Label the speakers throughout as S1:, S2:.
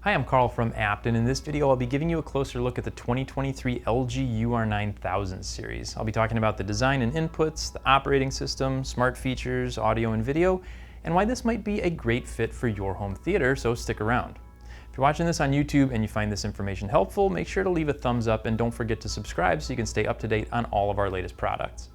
S1: Hi, I'm Carl from Abt, and in this video I'll be giving you a closer look at the 2023 LG UR9000 series. I'll be talking about the design and inputs, the operating system, smart features, audio and video, and why this might be a great fit for your home theater, so stick around. If you're watching this on YouTube and you find this information helpful, make sure to leave a thumbs up and don't forget to subscribe so you can stay up to date on all of our latest products.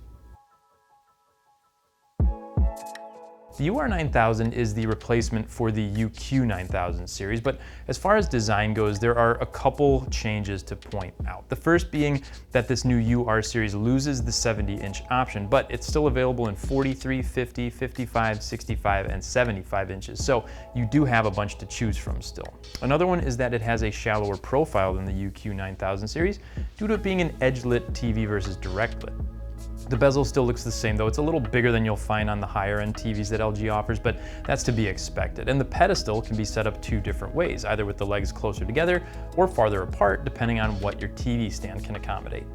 S1: The UR9000 is the replacement for the UQ9000 series, but as far as design goes, there are a couple changes to point out. The first being that this new UR series loses the 70-inch option, but it's still available in 43, 50, 55, 65, and 75 inches, so you do have a bunch to choose from still. Another one is that it has a shallower profile than the UQ9000 series due to it being an edge-lit TV versus direct-lit. The bezel still looks the same though. It's a little bigger than you'll find on the higher end TVs that LG offers, but that's to be expected. And the pedestal can be set up two different ways, either with the legs closer together or farther apart, depending on what your TV stand can accommodate.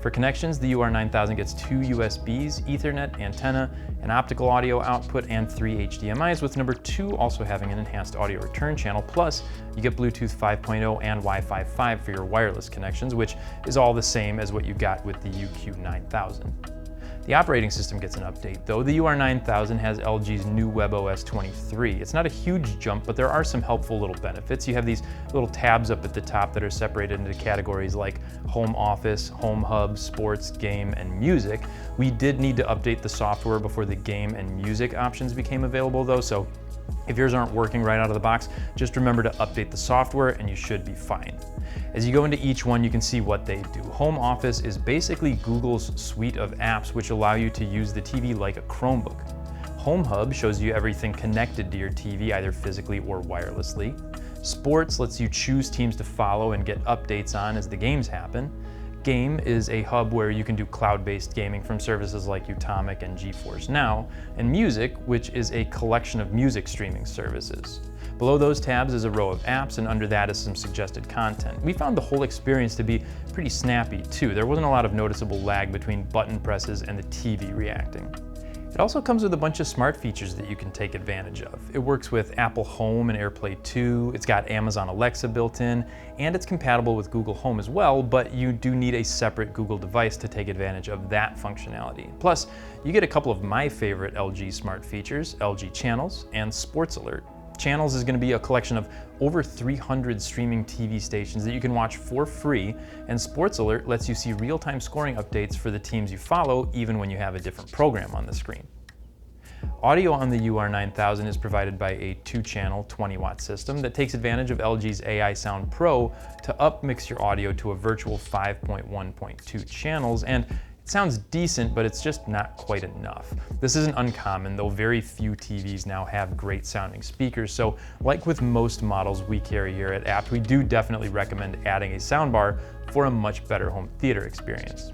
S1: For connections, the UR9000 gets two USBs, Ethernet, antenna, an optical audio output, and 3 HDMIs, with number 2 also having an enhanced audio return channel. Plus, you get Bluetooth 5.0 and Wi-Fi 5 for your wireless connections, which is all the same as what you got with the UQ9000. The operating system gets an update though. The UR9000 has LG's new WebOS 23. It's not a huge jump, but there are some helpful little benefits. You have these little tabs up at the top that are separated into categories like Home Office, Home Hub, Sports, Game, and Music. We did need to update the software before the Game and Music options became available though, so if yours aren't working right out of the box, just remember to update the software and you should be fine. As you go into each one, you can see what they do. Home Office is basically Google's suite of apps which allow you to use the TV like a Chromebook. Home Hub shows you everything connected to your TV, either physically or wirelessly. Sports lets you choose teams to follow and get updates on as the games happen. Game is a hub where you can do cloud-based gaming from services like Utomic and GeForce Now, and Music, which is a collection of music streaming services. Below those tabs is a row of apps, and under that is some suggested content. We found the whole experience to be pretty snappy too. There wasn't a lot of noticeable lag between button presses and the TV reacting. It also comes with a bunch of smart features that you can take advantage of. It works with Apple Home and AirPlay 2, it's got Amazon Alexa built in, and it's compatible with Google Home as well, but you do need a separate Google device to take advantage of that functionality. Plus, you get a couple of my favorite LG smart features, LG Channels and Sports Alert. Channels is going to be a collection of over 300 streaming TV stations that you can watch for free, and Sports Alert lets you see real-time scoring updates for the teams you follow even when you have a different program on the screen. Audio on the UR9000 is provided by a 2-channel 20-watt system that takes advantage of LG's AI Sound Pro to upmix your audio to a virtual 5.1.2 channels, and it sounds decent, but it's just not quite enough. This isn't uncommon, though very few TVs now have great sounding speakers, so like with most models we carry here at Abt, we do definitely recommend adding a soundbar for a much better home theater experience.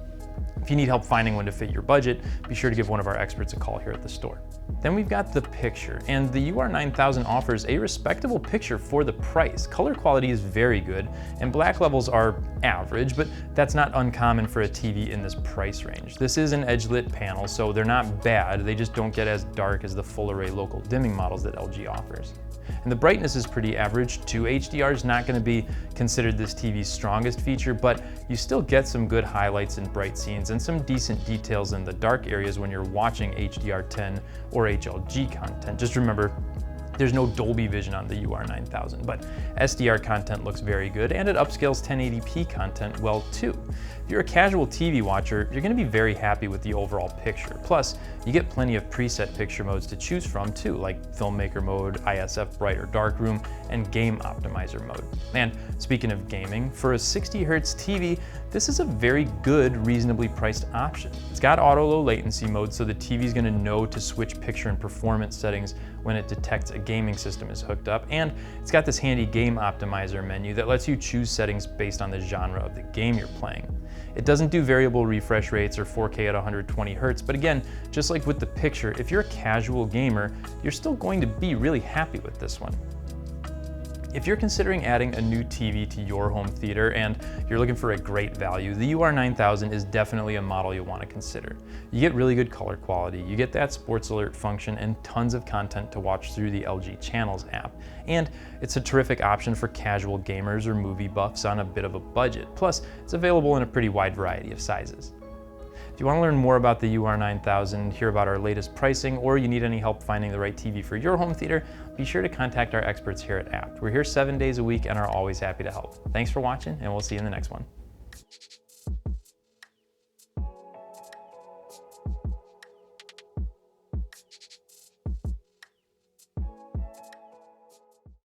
S1: If you need help finding one to fit your budget, be sure to give one of our experts a call here at the store. Then we've got the picture, and the UR9000 offers a respectable picture for the price. Color quality is very good, and black levels are average, but that's not uncommon for a TV in this price range. This is an edge-lit panel, so they're not bad, they just don't get as dark as the full-array local dimming models that LG offers. And the brightness is pretty average too. HDR is not going to be considered this TV's strongest feature, but you still get some good highlights in bright scenes and some decent details in the dark areas when you're watching HDR10 or HLG content. Just remember, there's no Dolby Vision on the UR9000, but SDR content looks very good, and it upscales 1080p content well too. If you're a casual TV watcher, you're going to be very happy with the overall picture. Plus, you get plenty of preset picture modes to choose from too, like Filmmaker mode, ISF Bright or Darkroom, and Game Optimizer mode. And speaking of gaming, for a 60Hz TV, this is a very good, reasonably priced option. It's got auto low latency mode, so the TV's going to know to switch picture and performance settings when it detects a gaming system is hooked up, and it's got this handy Game Optimizer menu that lets you choose settings based on the genre of the game you're playing. It doesn't do variable refresh rates or 4K at 120 Hz, but again, just like with the picture, if you're a casual gamer, you're still going to be really happy with this one. If you're considering adding a new TV to your home theater and you're looking for a great value, the UR9000 is definitely a model you'll want to consider. You get really good color quality, you get that sports alert function, and tons of content to watch through the LG Channels app. And it's a terrific option for casual gamers or movie buffs on a bit of a budget. Plus, it's available in a pretty wide variety of sizes. If you want to learn more about the UR9000, hear about our latest pricing, or you need any help finding the right TV for your home theater, be sure to contact our experts here at Abt. We're here 7 days a week and are always happy to help. Thanks for watching, and we'll see you in the next one.